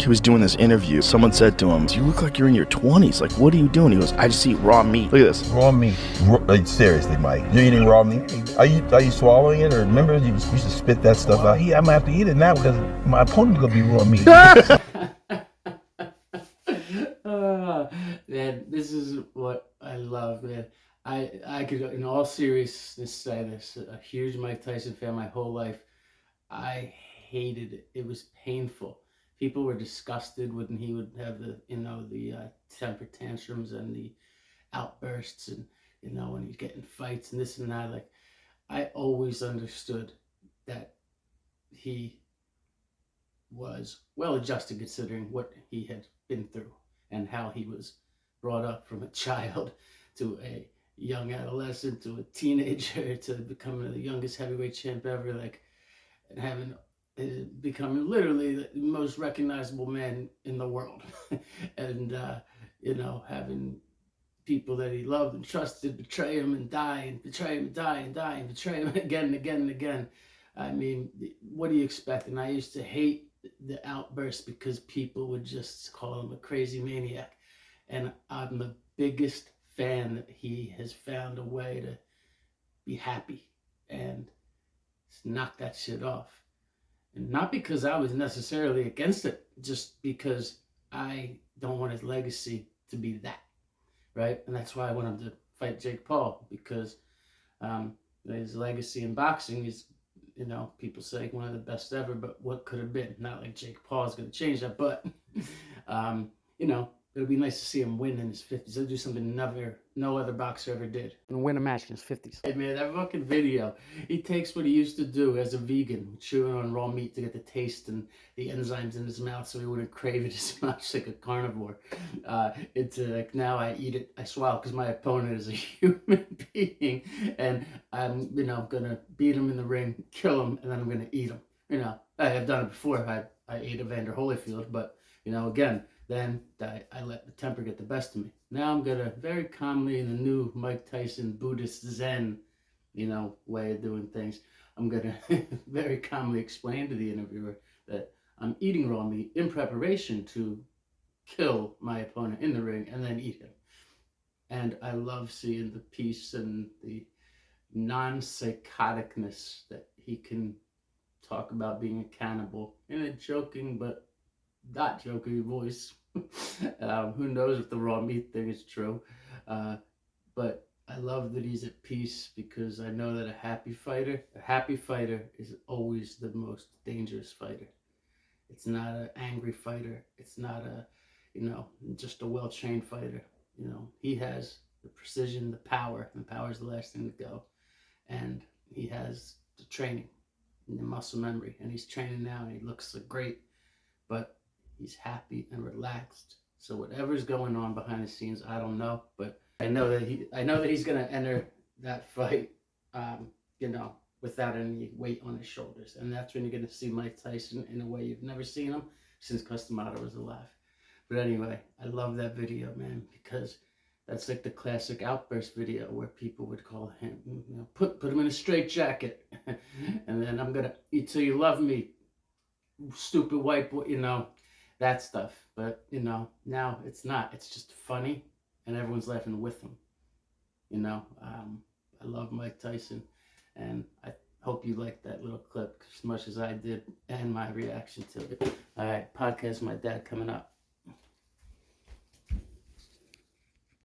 he was doing this interview, someone said to him, "You look like you're in your 20s. Like, what are you doing?" He goes, "I just eat raw meat." Look at this. Raw meat. Seriously, Mike, you're eating raw meat? Are you swallowing it? Or remember you used to spit that stuff out? I'm gonna have to eat it now because my opponent's gonna be raw meat. Man, this is what I love, man. I could, in all seriousness, say this. A huge Mike Tyson fan my whole life. I hated it. It was painful. People were disgusted when he would have the temper tantrums and the outbursts, and when he'd get in fights and this and that. Like, I always understood that he was well adjusted considering what he had been through and how he was brought up from a child to a young adolescent to a teenager to becoming the youngest heavyweight champ ever, like, and having becoming literally the most recognizable man in the world. And having people that he loved and trusted betray him and die, and betray him and die, and die and betray him again and again and again. I mean, what do you expect? And I used to hate the outbursts because people would just call him a crazy maniac. And I'm the biggest fan that he has found a way to be happy and knock that shit off. And not because I was necessarily against it, just because I don't want his legacy to be that, right? And that's why I want him to fight Jake Paul, because his legacy in boxing is, people say one of the best ever, but what could have been? Not like Jake Paul is going to change that, but, it would be nice to see him win in his 50s. He'll do something no other boxer ever did. And win a match in his 50s. Hey man, that fucking video, he takes what he used to do as a vegan, chewing on raw meat to get the taste and the enzymes in his mouth so he wouldn't crave it as much like a carnivore. Into like, now I eat it, I swallow, because my opponent is a human being. And I'm, gonna beat him in the ring, kill him, and then I'm gonna eat him. I have done it before. I ate Evander Holyfield, but, again, then I let the temper get the best of me. Now I'm gonna very calmly, in the new Mike Tyson Buddhist Zen, way of doing things, I'm gonna very calmly explain to the interviewer that I'm eating raw meat in preparation to kill my opponent in the ring and then eat him. And I love seeing the peace and the non-psychoticness that he can talk about being a cannibal in a joking but not joking voice. Who knows if the raw meat thing is true, but I love that he's at peace, because I know that a happy fighter is always the most dangerous fighter. It's not an angry fighter. It's not just a well-trained fighter. He has the precision, the power, and power is the last thing to go. And he has the training and the muscle memory, and he's training now, and he looks great, but he's happy and relaxed. So whatever's going on behind the scenes, I don't know, but I know that he's gonna enter that fight, without any weight on his shoulders, and that's when you're gonna see Mike Tyson in a way you've never seen him since Customato was alive. But anyway, I love that video, man, because that's like the classic outburst video where people would call him, put him in a straitjacket, and then I'm gonna eat till you love me, stupid white boy, that stuff. But now it's not. It's just funny, and everyone's laughing with him. I love Mike Tyson, and I hope you liked that little clip as much as I did, and my reaction to it. All right, podcast with my dad coming up.